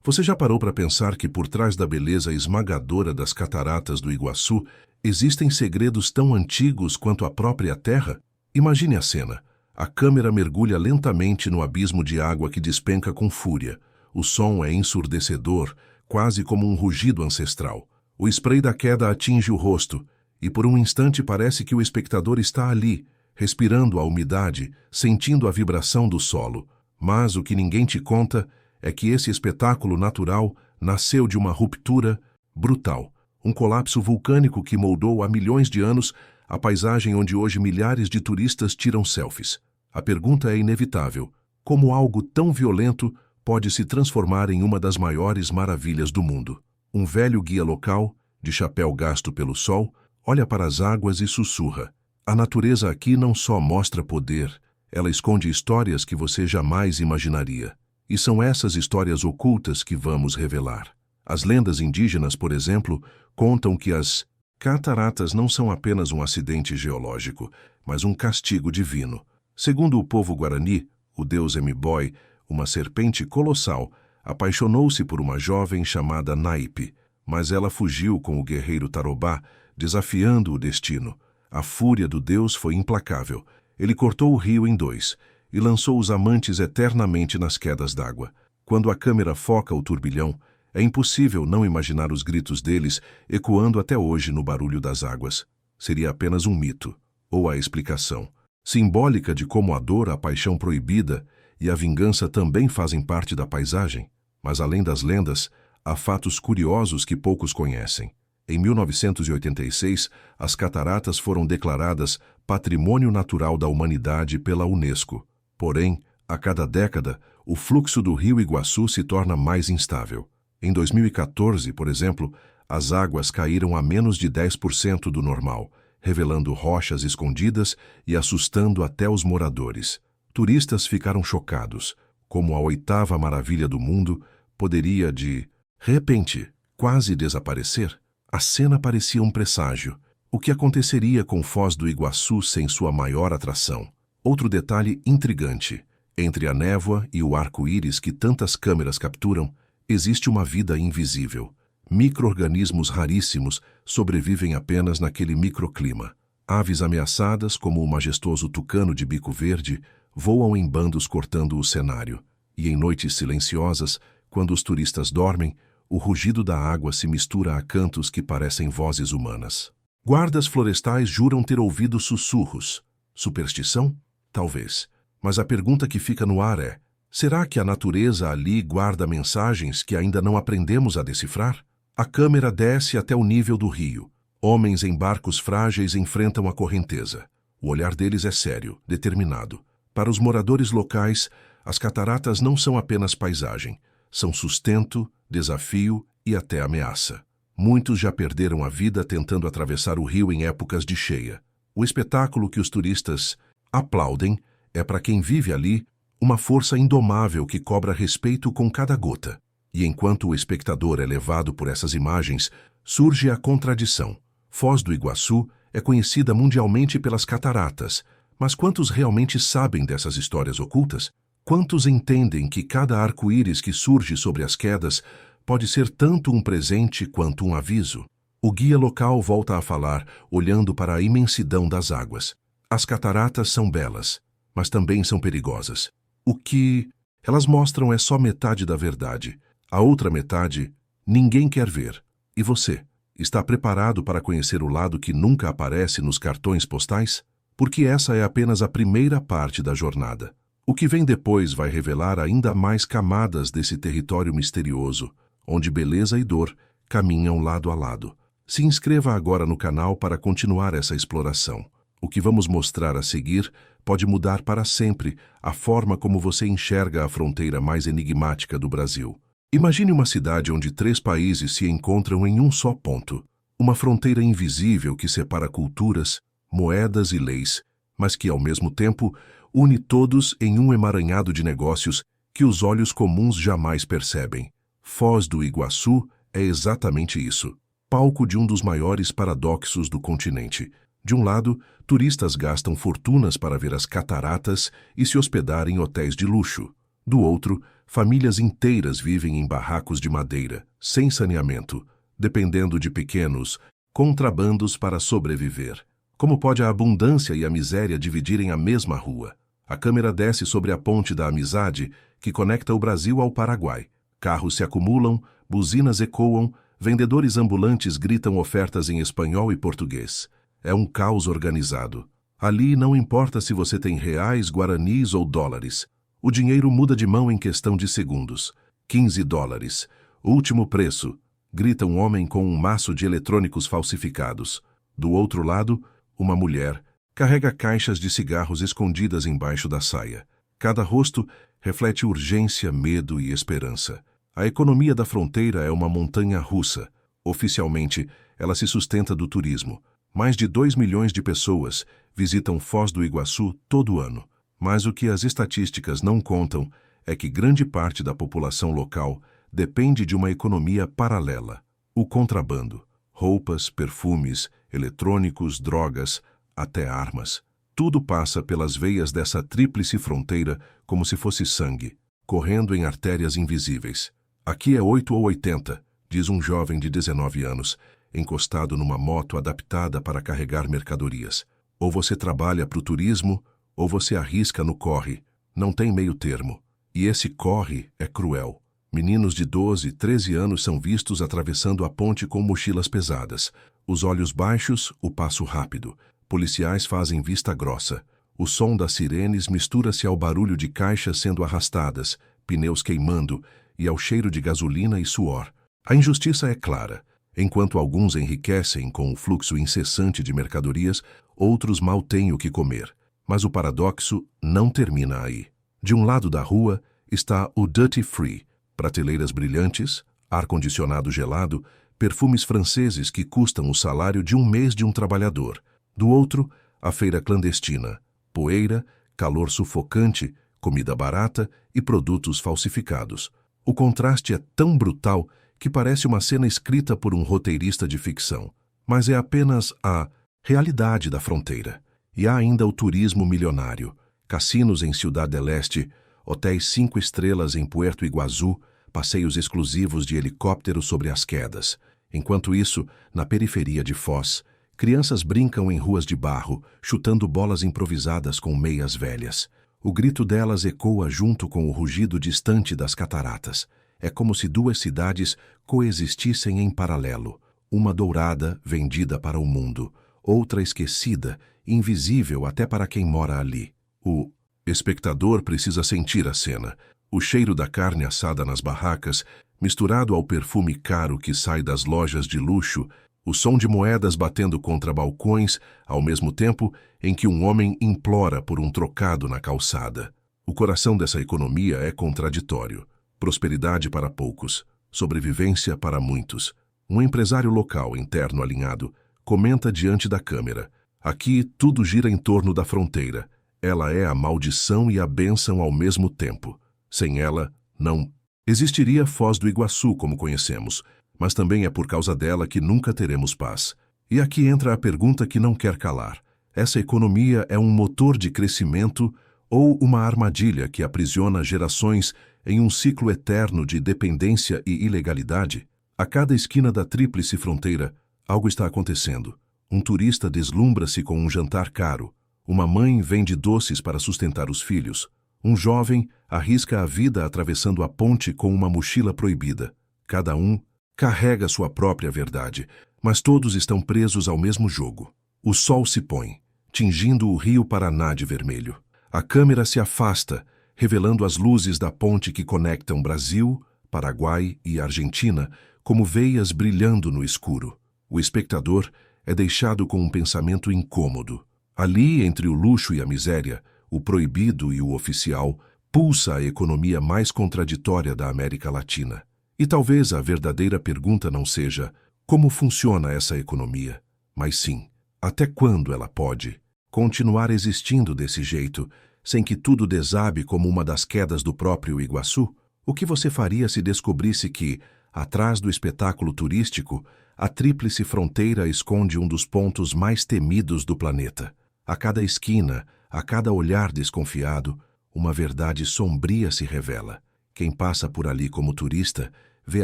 Você já parou para pensar que por trás da beleza esmagadora das cataratas do Iguaçu existem segredos tão antigos quanto a própria Terra? Imagine a cena. A câmera mergulha lentamente no abismo de água que despenca com fúria. O som é ensurdecedor, quase como um rugido ancestral. O spray da queda atinge o rosto, e por um instante parece que o espectador está ali, respirando a umidade, sentindo a vibração do solo. Mas o que ninguém te conta é que esse espetáculo natural nasceu de uma ruptura brutal, um colapso vulcânico que moldou há milhões de anos a paisagem onde hoje milhares de turistas tiram selfies. A pergunta é inevitável: como algo tão violento pode se transformar em uma das maiores maravilhas do mundo? Um velho guia local, de chapéu gasto pelo sol, olha para as águas e sussurra: a natureza aqui não só mostra poder, ela esconde histórias que você jamais imaginaria. E são essas histórias ocultas que vamos revelar. As lendas indígenas, por exemplo, contam que as cataratas não são apenas um acidente geológico, mas um castigo divino. Segundo o povo guarani, o deus M'Boy, uma serpente colossal, apaixonou-se por uma jovem chamada Naipe, mas ela fugiu com o guerreiro Tarobá, desafiando o destino. A fúria do deus foi implacável. Ele cortou o rio em dois e lançou os amantes eternamente nas quedas d'água. Quando a câmera foca o turbilhão, é impossível não imaginar os gritos deles ecoando até hoje no barulho das águas. Seria apenas um mito, ou a explicação simbólica de como a dor, a paixão proibida e a vingança também fazem parte da paisagem. Mas além das lendas, há fatos curiosos que poucos conhecem. Em 1986, as cataratas foram declaradas Patrimônio Natural da Humanidade pela Unesco. Porém, a cada década, o fluxo do rio Iguaçu se torna mais instável. Em 2014, por exemplo, as águas caíram a menos de 10% do normal, revelando rochas escondidas e assustando até os moradores. Turistas ficaram chocados, como a oitava maravilha do mundo poderia, de repente, quase desaparecer. A cena parecia um presságio. O que aconteceria com Foz do Iguaçu sem sua maior atração? Outro detalhe intrigante: entre a névoa e o arco-íris que tantas câmeras capturam, existe uma vida invisível. Micro-organismos raríssimos sobrevivem apenas naquele microclima. Aves ameaçadas, como o majestoso tucano de bico verde, voam em bandos cortando o cenário. E em noites silenciosas, quando os turistas dormem, o rugido da água se mistura a cantos que parecem vozes humanas. Guardas florestais juram ter ouvido sussurros. Superstição? Talvez. Mas a pergunta que fica no ar é: será que a natureza ali guarda mensagens que ainda não aprendemos a decifrar? A câmera desce até o nível do rio. Homens em barcos frágeis enfrentam a correnteza. O olhar deles é sério, determinado. Para os moradores locais, as cataratas não são apenas paisagem. São sustento, desafio e até ameaça. Muitos já perderam a vida tentando atravessar o rio em épocas de cheia. O espetáculo que os turistas aplaudem é, para quem vive ali, uma força indomável que cobra respeito com cada gota. E enquanto o espectador é levado por essas imagens, surge a contradição. Foz do Iguaçu é conhecida mundialmente pelas cataratas, mas quantos realmente sabem dessas histórias ocultas? Quantos entendem que cada arco-íris que surge sobre as quedas pode ser tanto um presente quanto um aviso? O guia local volta a falar, olhando para a imensidão das águas. As cataratas são belas, mas também são perigosas. O que elas mostram é só metade da verdade. A outra metade, ninguém quer ver. E você, está preparado para conhecer o lado que nunca aparece nos cartões postais? Porque essa é apenas a primeira parte da jornada. O que vem depois vai revelar ainda mais camadas desse território misterioso, onde beleza e dor caminham lado a lado. Se inscreva agora no canal para continuar essa exploração. O que vamos mostrar a seguir pode mudar para sempre a forma como você enxerga a fronteira mais enigmática do Brasil. Imagine uma cidade onde 3 países se encontram em um só ponto. Uma fronteira invisível que separa culturas, moedas e leis, mas que, ao mesmo tempo, une todos em um emaranhado de negócios que os olhos comuns jamais percebem. Foz do Iguaçu é exatamente isso. Palco de um dos maiores paradoxos do continente. De um lado, turistas gastam fortunas para ver as cataratas e se hospedar em hotéis de luxo. Do outro, Famílias inteiras vivem em barracos de madeira, sem saneamento, dependendo de pequenos contrabandos para sobreviver. Como pode a abundância e a miséria dividirem a mesma rua? A câmera desce sobre a ponte da amizade que conecta o Brasil ao Paraguai. Carros se acumulam, buzinas ecoam, vendedores ambulantes gritam ofertas em espanhol e português. É um caos organizado. Ali não importa se você tem reais, guaranis ou dólares. O dinheiro muda de mão em questão de segundos. 15 dólares. Último preço. Grita um homem com um maço de eletrônicos falsificados. Do outro lado, uma mulher carrega caixas de cigarros escondidas embaixo da saia. Cada rosto reflete urgência, medo e esperança. A economia da fronteira é uma montanha russa. Oficialmente, ela se sustenta do turismo. Mais de 2 milhões de pessoas visitam Foz do Iguaçu todo ano. Mas o que as estatísticas não contam é que grande parte da população local depende de uma economia paralela. O contrabando. Roupas, perfumes, eletrônicos, drogas, até armas. Tudo passa pelas veias dessa tríplice fronteira como se fosse sangue, correndo em artérias invisíveis. Aqui é 8 ou 80, diz um jovem de 19 anos, encostado numa moto adaptada para carregar mercadorias. Ou você trabalha para o turismo, ou você arrisca no corre. Não tem meio termo. E esse corre é cruel. Meninos de 12, 13 anos são vistos atravessando a ponte com mochilas pesadas. Os olhos baixos, o passo rápido. Policiais fazem vista grossa. O som das sirenes mistura-se ao barulho de caixas sendo arrastadas, pneus queimando e ao cheiro de gasolina e suor. A injustiça é clara. Enquanto alguns enriquecem com o fluxo incessante de mercadorias, outros mal têm o que comer. Mas o paradoxo não termina aí. De um lado da rua está o Duty Free, prateleiras brilhantes, ar-condicionado gelado, perfumes franceses que custam o salário de um mês de um trabalhador. Do outro, a feira clandestina, poeira, calor sufocante, comida barata e produtos falsificados. O contraste é tão brutal que parece uma cena escrita por um roteirista de ficção. Mas é apenas a realidade da fronteira. E há ainda o turismo milionário, cassinos em Ciudad del Este, hotéis 5 estrelas em Puerto Iguaçu, passeios exclusivos de helicóptero sobre as quedas. Enquanto isso, na periferia de Foz, crianças brincam em ruas de barro, chutando bolas improvisadas com meias velhas. O grito delas ecoa junto com o rugido distante das cataratas. É como se duas cidades coexistissem em paralelo. Uma dourada, vendida para o mundo, outra esquecida, invisível até para quem mora ali. O espectador precisa sentir a cena. O cheiro da carne assada nas barracas, misturado ao perfume caro que sai das lojas de luxo, o som de moedas batendo contra balcões, ao mesmo tempo em que um homem implora por um trocado na calçada. O coração dessa economia é contraditório. Prosperidade para poucos, sobrevivência para muitos. Um empresário local, interno alinhado, comenta diante da câmera: aqui tudo gira em torno da fronteira. Ela é a maldição e a bênção ao mesmo tempo. Sem ela, não existiria Foz do Iguaçu como conhecemos, mas também é por causa dela que nunca teremos paz. E aqui entra a pergunta que não quer calar. Essa economia é um motor de crescimento ou uma armadilha que aprisiona gerações em um ciclo eterno de dependência e ilegalidade? A cada esquina da tríplice fronteira, algo está acontecendo. Um turista deslumbra-se com um jantar caro. Uma mãe vende doces para sustentar os filhos. Um jovem arrisca a vida atravessando a ponte com uma mochila proibida. Cada um carrega sua própria verdade, mas todos estão presos ao mesmo jogo. O sol se põe, tingindo o rio Paraná de vermelho. A câmera se afasta, revelando as luzes da ponte que conectam Brasil, Paraguai e Argentina como veias brilhando no escuro. O espectador é deixado com um pensamento incômodo. Ali, entre o luxo e a miséria, o proibido e o oficial, pulsa a economia mais contraditória da América Latina. E talvez a verdadeira pergunta não seja como funciona essa economia, mas sim, até quando ela pode continuar existindo desse jeito, sem que tudo desabe como uma das quedas do próprio Iguaçu? O que você faria se descobrisse que, atrás do espetáculo turístico, a tríplice fronteira esconde um dos pontos mais temidos do planeta? A cada esquina, a cada olhar desconfiado, uma verdade sombria se revela. Quem passa por ali como turista vê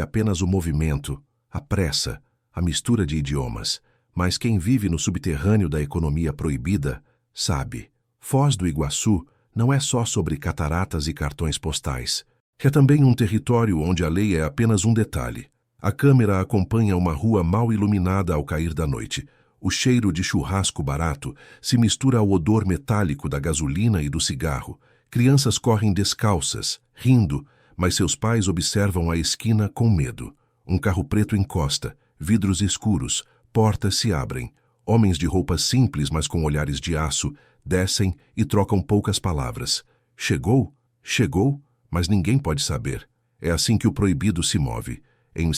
apenas o movimento, a pressa, a mistura de idiomas. Mas quem vive no subterrâneo da economia proibida sabe. Foz do Iguaçu não é só sobre cataratas e cartões postais. É também um território onde a lei é apenas um detalhe. A câmera acompanha uma rua mal iluminada ao cair da noite. O cheiro de churrasco barato se mistura ao odor metálico da gasolina e do cigarro. Crianças correm descalças, rindo, mas seus pais observam a esquina com medo. Um carro preto encosta, vidros escuros, portas se abrem. Homens de roupas simples, mas com olhares de aço, descem e trocam poucas palavras. Chegou? Chegou? Mas ninguém pode saber. É assim que o proibido se move. Em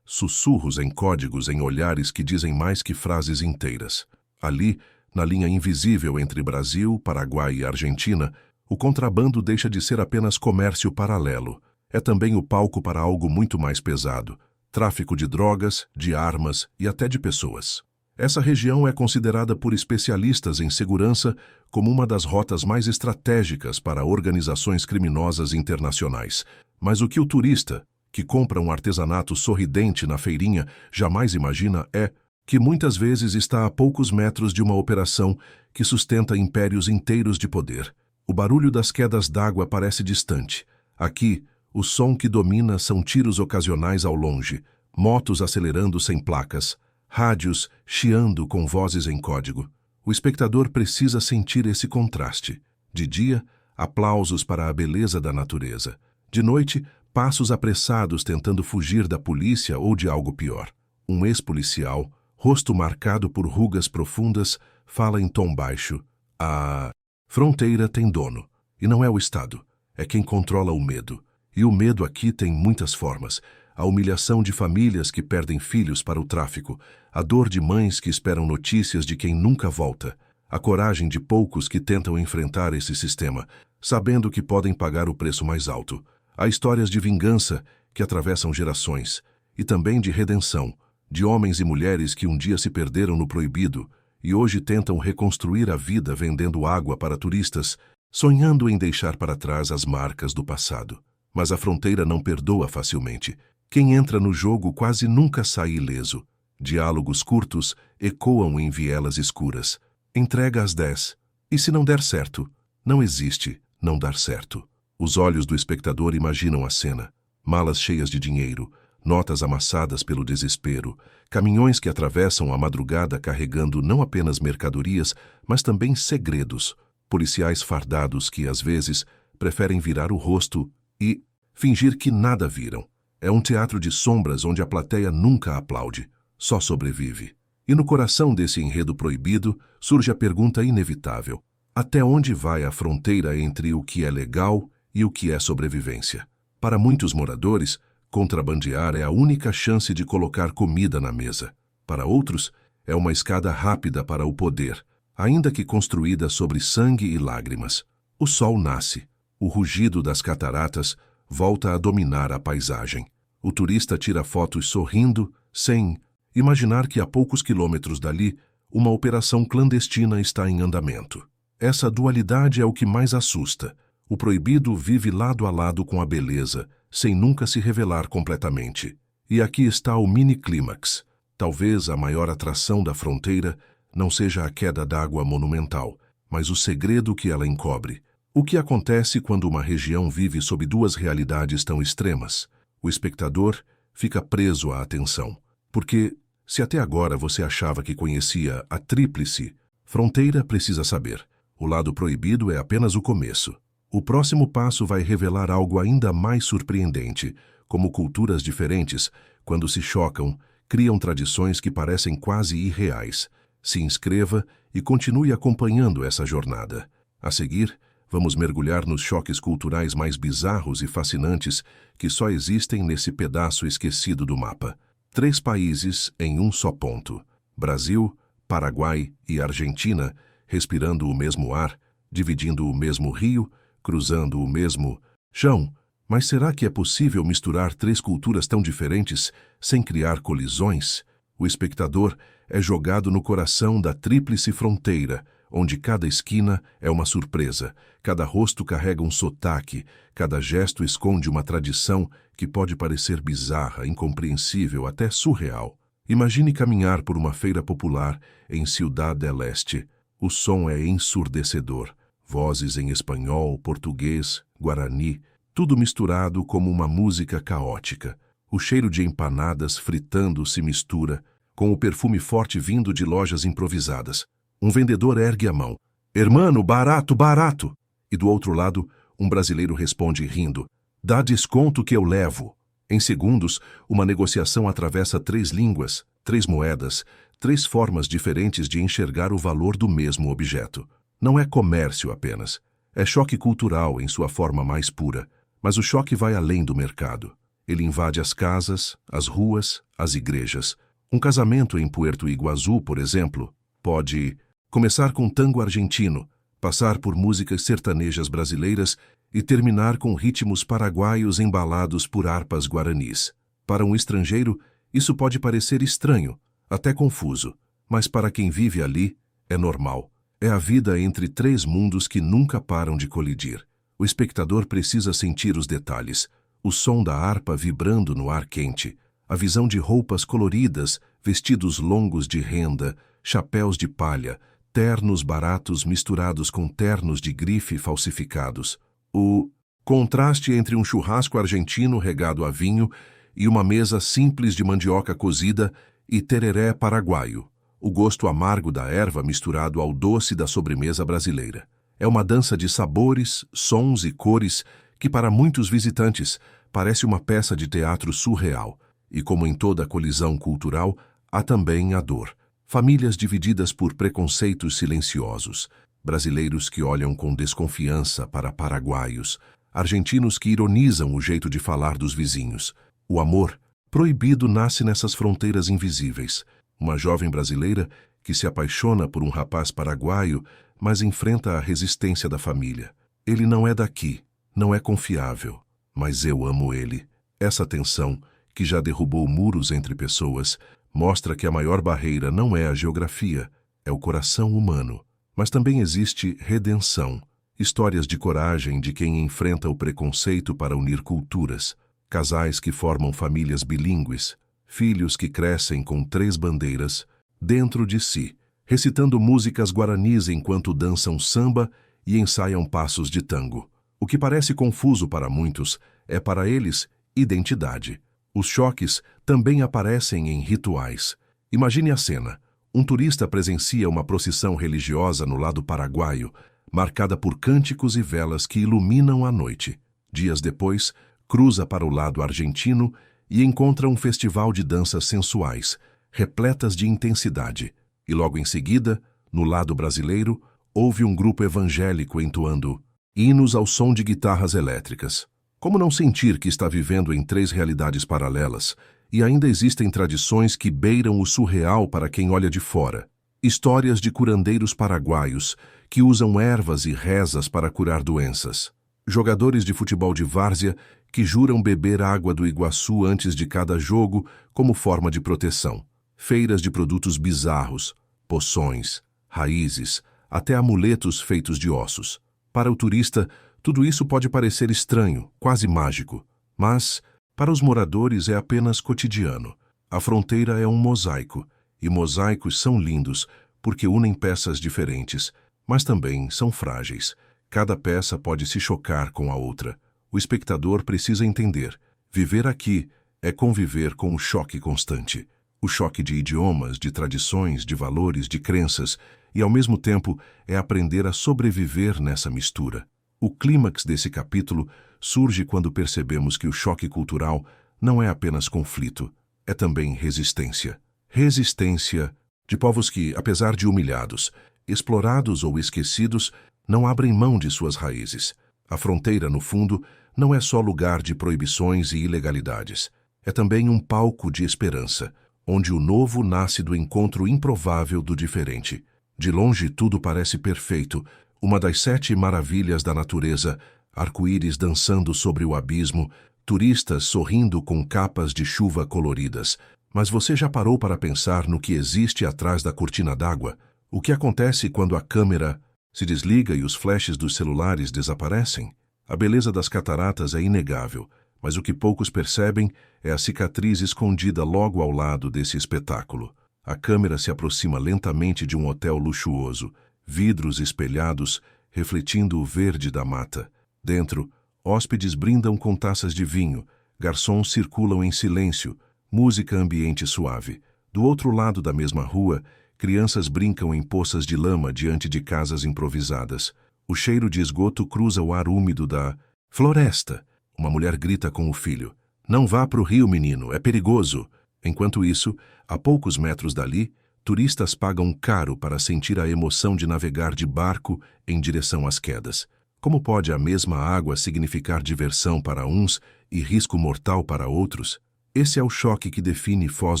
sussurros em códigos, em olhares que dizem mais que frases inteiras. Ali, na linha invisível entre Brasil, Paraguai e Argentina, o contrabando deixa de ser apenas comércio paralelo. É também o palco para algo muito mais pesado: tráfico de drogas, de armas e até de pessoas. Essa região é considerada por especialistas em segurança como uma das rotas mais estratégicas para organizações criminosas internacionais. Mas o que o turista, que compra um artesanato sorridente na feirinha, jamais imagina é que muitas vezes está a poucos metros de uma operação que sustenta impérios inteiros de poder. O barulho das quedas d'água parece distante. Aqui, o som que domina são tiros ocasionais ao longe, motos acelerando sem placas, rádios chiando com vozes em código. O espectador precisa sentir esse contraste. De dia, aplausos para a beleza da natureza. De noite, passos apressados tentando fugir da polícia ou de algo pior. Um ex-policial, rosto marcado por rugas profundas, fala em tom baixo: a fronteira tem dono, e não é o Estado, é quem controla o medo. E o medo aqui tem muitas formas: a humilhação de famílias que perdem filhos para o tráfico, a dor de mães que esperam notícias de quem nunca volta, a coragem de poucos que tentam enfrentar esse sistema, sabendo que podem pagar o preço mais alto. Há histórias de vingança que atravessam gerações, e também de redenção, de homens e mulheres que um dia se perderam no proibido e hoje tentam reconstruir a vida vendendo água para turistas, sonhando em deixar para trás as marcas do passado. Mas a fronteira não perdoa facilmente. Quem entra no jogo quase nunca sai ileso. Diálogos curtos ecoam em vielas escuras. Entrega às 10. E se não der certo? Não existe não dar certo. Os olhos do espectador imaginam a cena. Malas cheias de dinheiro, notas amassadas pelo desespero, caminhões que atravessam a madrugada carregando não apenas mercadorias, mas também segredos, policiais fardados que, às vezes, preferem virar o rosto e fingir que nada viram. É um teatro de sombras onde a plateia nunca aplaude, só sobrevive. E no coração desse enredo proibido surge a pergunta inevitável: até onde vai a fronteira entre o que é legal e o que é sobrevivência? Para muitos moradores, contrabandear é a única chance de colocar comida na mesa. Para outros, é uma escada rápida para o poder, ainda que construída sobre sangue e lágrimas. O sol nasce. O rugido das cataratas volta a dominar a paisagem. O turista tira fotos sorrindo, sem imaginar que a poucos quilômetros dali, uma operação clandestina está em andamento. Essa dualidade é o que mais assusta. O proibido vive lado a lado com a beleza, sem nunca se revelar completamente. E aqui está o mini-clímax. Talvez a maior atração da fronteira não seja a queda d'água monumental, mas o segredo que ela encobre. O que acontece quando uma região vive sob duas realidades tão extremas? O espectador fica preso à atenção. Porque, se até agora você achava que conhecia a tríplice fronteira, precisa saber: o lado proibido é apenas o começo. O próximo passo vai revelar algo ainda mais surpreendente, como culturas diferentes, quando se chocam, criam tradições que parecem quase irreais. Se inscreva e continue acompanhando essa jornada. A seguir, vamos mergulhar nos choques culturais mais bizarros e fascinantes que só existem nesse pedaço esquecido do mapa. 3 países em um só ponto: Brasil, Paraguai e Argentina, respirando o mesmo ar, dividindo o mesmo rio, cruzando o mesmo chão. Mas será que é possível misturar 3 culturas tão diferentes sem criar colisões? O espectador é jogado no coração da tríplice fronteira, onde cada esquina é uma surpresa, cada rosto carrega um sotaque, cada gesto esconde uma tradição que pode parecer bizarra, incompreensível, até surreal. Imagine caminhar por uma feira popular em Ciudad del Este. O som é ensurdecedor. Vozes em espanhol, português, guarani, tudo misturado como uma música caótica. O cheiro de empanadas fritando se mistura com o perfume forte vindo de lojas improvisadas. Um vendedor ergue a mão. "Hermano, barato, barato!" E do outro lado, um brasileiro responde rindo. "Dá desconto que eu levo." Em segundos, uma negociação atravessa 3 línguas, 3 moedas, 3 formas diferentes de enxergar o valor do mesmo objeto. Não é comércio apenas. É choque cultural em sua forma mais pura. Mas o choque vai além do mercado. Ele invade as casas, as ruas, as igrejas. Um casamento em Puerto Iguaçu, por exemplo, pode começar com tango argentino, passar por músicas sertanejas brasileiras e terminar com ritmos paraguaios embalados por harpas guaranis. Para um estrangeiro, isso pode parecer estranho, até confuso, mas para quem vive ali, é normal. É a vida entre 3 mundos que nunca param de colidir. O espectador precisa sentir os detalhes, o som da harpa vibrando no ar quente, a visão de roupas coloridas, vestidos longos de renda, chapéus de palha, ternos baratos misturados com ternos de grife falsificados. O contraste entre um churrasco argentino regado a vinho e uma mesa simples de mandioca cozida e tereré paraguaio. O gosto amargo da erva misturado ao doce da sobremesa brasileira. É uma dança de sabores, sons e cores que para muitos visitantes parece uma peça de teatro surreal. E como em toda colisão cultural, há também a dor. Famílias divididas por preconceitos silenciosos. Brasileiros que olham com desconfiança para paraguaios. Argentinos que ironizam o jeito de falar dos vizinhos. O amor proibido nasce nessas fronteiras invisíveis. Uma jovem brasileira que se apaixona por um rapaz paraguaio, mas enfrenta a resistência da família. Ele não é daqui, não é confiável, mas eu amo ele. Essa tensão, que já derrubou muros entre pessoas, mostra que a maior barreira não é a geografia, é o coração humano. Mas também existe redenção, histórias de coragem de quem enfrenta o preconceito para unir culturas, casais que formam famílias bilíngues, filhos que crescem com 3 bandeiras dentro de si, recitando músicas guaranis enquanto dançam samba e ensaiam passos de tango. O que parece confuso para muitos é para eles identidade. Os choques também aparecem em rituais. Imagine a cena. Um turista presencia uma procissão religiosa no lado paraguaio, marcada por cânticos e velas que iluminam a noite. Dias depois, cruza para o lado argentino e encontra um festival de danças sensuais, repletas de intensidade. E logo em seguida, no lado brasileiro, houve um grupo evangélico entoando hinos ao som de guitarras elétricas. Como não sentir que está vivendo em 3 realidades paralelas, e ainda existem tradições que beiram o surreal para quem olha de fora? Histórias de curandeiros paraguaios que usam ervas e rezas para curar doenças. Jogadores de futebol de várzea que juram beber água do Iguaçu antes de cada jogo como forma de proteção. Feiras de produtos bizarros, poções, raízes, até amuletos feitos de ossos. Para o turista, tudo isso pode parecer estranho, quase mágico. Mas, para os moradores, é apenas cotidiano. A fronteira é um mosaico, e mosaicos são lindos porque unem peças diferentes, mas também são frágeis. Cada peça pode se chocar com a outra. O espectador precisa entender. Viver aqui é conviver com o choque constante. O choque de idiomas, de tradições, de valores, de crenças, e ao mesmo tempo é aprender a sobreviver nessa mistura. O clímax desse capítulo surge quando percebemos que o choque cultural não é apenas conflito, é também resistência. Resistência de povos que, apesar de humilhados, explorados ou esquecidos, não abrem mão de suas raízes. A fronteira, no fundo, não é só lugar de proibições e ilegalidades. É também um palco de esperança, onde o novo nasce do encontro improvável do diferente. De longe tudo parece perfeito, uma das 7 maravilhas da natureza, arco-íris dançando sobre o abismo, turistas sorrindo com capas de chuva coloridas. Mas você já parou para pensar no que existe atrás da cortina d'água? O que acontece quando a câmera se desliga e os flashes dos celulares desaparecem? A beleza das cataratas é inegável, mas o que poucos percebem é a cicatriz escondida logo ao lado desse espetáculo. A câmera se aproxima lentamente de um hotel luxuoso, vidros espelhados refletindo o verde da mata. Dentro, hóspedes brindam com taças de vinho, garçons circulam em silêncio, música ambiente suave. Do outro lado da mesma rua, crianças brincam em poças de lama diante de casas improvisadas. O cheiro de esgoto cruza o ar úmido da floresta. Uma mulher grita com o filho: "Não vá para o rio, menino, é perigoso." Enquanto isso, a poucos metros dali, turistas pagam caro para sentir a emoção de navegar de barco em direção às quedas. Como pode a mesma água significar diversão para uns e risco mortal para outros? Esse é o choque que define Foz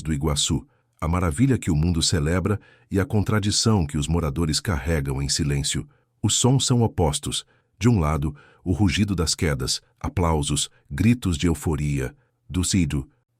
do Iguaçu, a maravilha que o mundo celebra e a contradição que os moradores carregam em silêncio. Os sons são opostos. De um lado, o rugido das quedas, aplausos, gritos de euforia. Do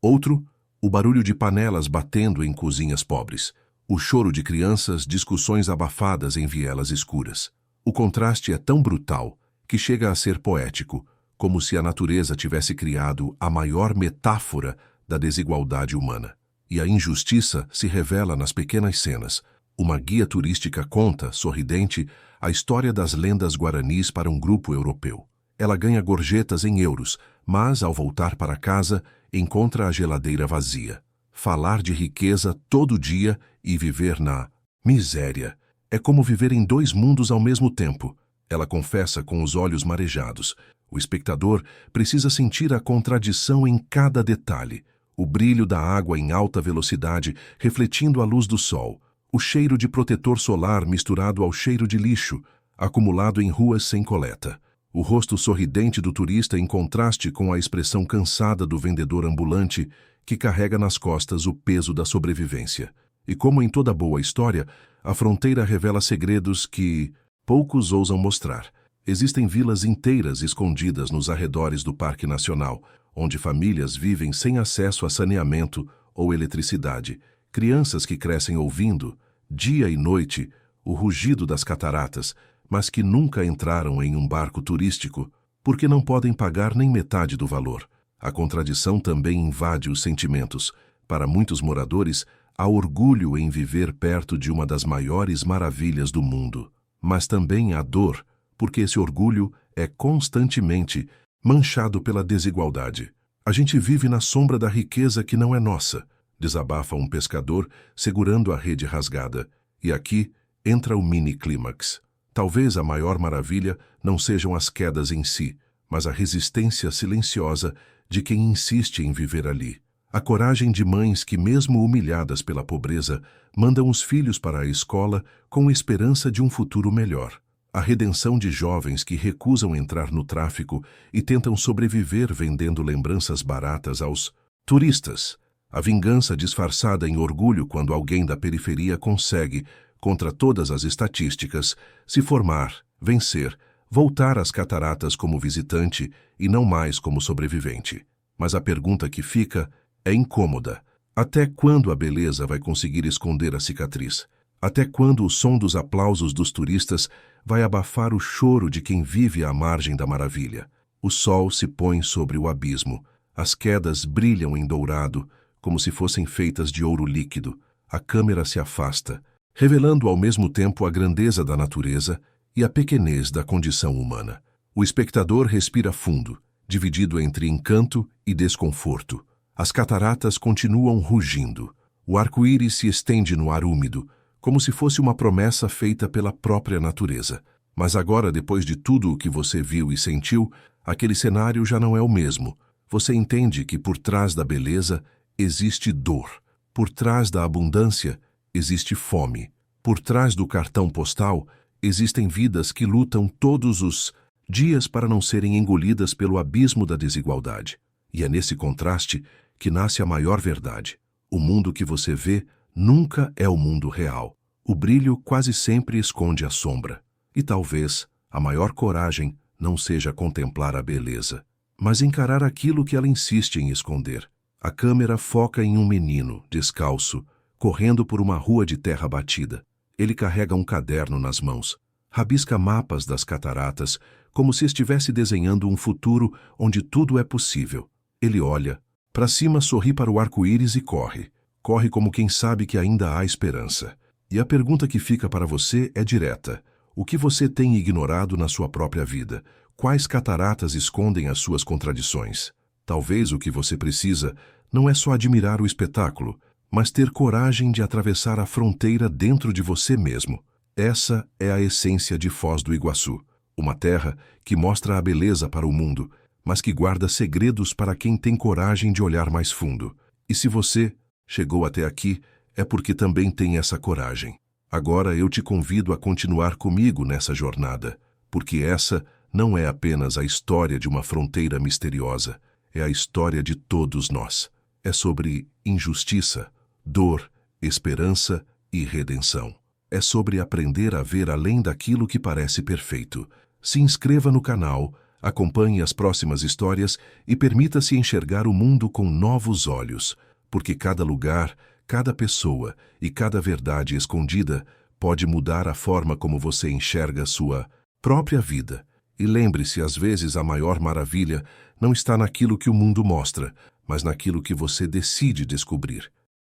outro, o barulho de panelas batendo em cozinhas pobres. O choro de crianças, discussões abafadas em vielas escuras. O contraste é tão brutal que chega a ser poético, como se a natureza tivesse criado a maior metáfora da desigualdade humana. E a injustiça se revela nas pequenas cenas. Uma guia turística conta, sorridente, a história das lendas guaranis para um grupo europeu. Ela ganha gorjetas em euros, mas, ao voltar para casa, encontra a geladeira vazia. Falar de riqueza todo dia e viver na miséria é como viver em dois mundos ao mesmo tempo. Ela confessa com os olhos marejados. O espectador precisa sentir a contradição em cada detalhe. O brilho da água em alta velocidade refletindo a luz do sol. O cheiro de protetor solar misturado ao cheiro de lixo, acumulado em ruas sem coleta. O rosto sorridente do turista em contraste com a expressão cansada do vendedor ambulante que carrega nas costas o peso da sobrevivência. E como em toda boa história, a fronteira revela segredos que poucos ousam mostrar. Existem vilas inteiras escondidas nos arredores do Parque Nacional, onde famílias vivem sem acesso a saneamento ou eletricidade. Crianças que crescem ouvindo, dia e noite, o rugido das cataratas, mas que nunca entraram em um barco turístico, porque não podem pagar nem metade do valor. A contradição também invade os sentimentos. Para muitos moradores, há orgulho em viver perto de uma das maiores maravilhas do mundo. Mas também há dor, porque esse orgulho é constantemente manchado pela desigualdade. A gente vive na sombra da riqueza que não é nossa, desabafa um pescador segurando a rede rasgada. E aqui entra o mini-clímax. Talvez a maior maravilha não sejam as quedas em si, mas a resistência silenciosa de quem insiste em viver ali. A coragem de mães que, mesmo humilhadas pela pobreza, mandam os filhos para a escola com esperança de um futuro melhor. A redenção de jovens que recusam entrar no tráfico e tentam sobreviver vendendo lembranças baratas aos turistas. A vingança disfarçada em orgulho quando alguém da periferia consegue, contra todas as estatísticas, se formar, vencer, voltar às cataratas como visitante e não mais como sobrevivente. Mas a pergunta que fica é incômoda. Até quando a beleza vai conseguir esconder a cicatriz? Até quando o som dos aplausos dos turistas vai abafar o choro de quem vive à margem da maravilha? O sol se põe sobre o abismo. As quedas brilham em dourado, como se fossem feitas de ouro líquido. A câmera se afasta, revelando ao mesmo tempo a grandeza da natureza e a pequenez da condição humana. O espectador respira fundo, dividido entre encanto e desconforto. As cataratas continuam rugindo. O arco-íris se estende no ar úmido, como se fosse uma promessa feita pela própria natureza. Mas agora, depois de tudo o que você viu e sentiu, aquele cenário já não é o mesmo. Você entende que por trás da beleza existe dor. Por trás da abundância existe fome. Por trás do cartão postal existem vidas que lutam todos os dias para não serem engolidas pelo abismo da desigualdade. E é nesse contraste que nasce a maior verdade. O mundo que você vê nunca é o mundo real. O brilho quase sempre esconde a sombra. E talvez a maior coragem não seja contemplar a beleza, mas encarar aquilo que ela insiste em esconder. A câmera foca em um menino, descalço, correndo por uma rua de terra batida. Ele carrega um caderno nas mãos, rabisca mapas das cataratas, como se estivesse desenhando um futuro onde tudo é possível. Ele olha para cima, sorri para o arco-íris e corre. Corre como quem sabe que ainda há esperança. E a pergunta que fica para você é direta. O que você tem ignorado na sua própria vida? Quais cataratas escondem as suas contradições? Talvez o que você precisa não é só admirar o espetáculo, mas ter coragem de atravessar a fronteira dentro de você mesmo. Essa é a essência de Foz do Iguaçu, uma terra que mostra a beleza para o mundo, mas que guarda segredos para quem tem coragem de olhar mais fundo. E se você chegou até aqui, é porque também tem essa coragem. Agora eu te convido a continuar comigo nessa jornada, porque essa não é apenas a história de uma fronteira misteriosa, é a história de todos nós. É sobre injustiça, dor, esperança e redenção. É sobre aprender a ver além daquilo que parece perfeito. Se inscreva no canal, acompanhe as próximas histórias e permita-se enxergar o mundo com novos olhos, porque cada lugar, cada pessoa e cada verdade escondida pode mudar a forma como você enxerga sua própria vida. E lembre-se, às vezes a maior maravilha não está naquilo que o mundo mostra, mas naquilo que você decide descobrir.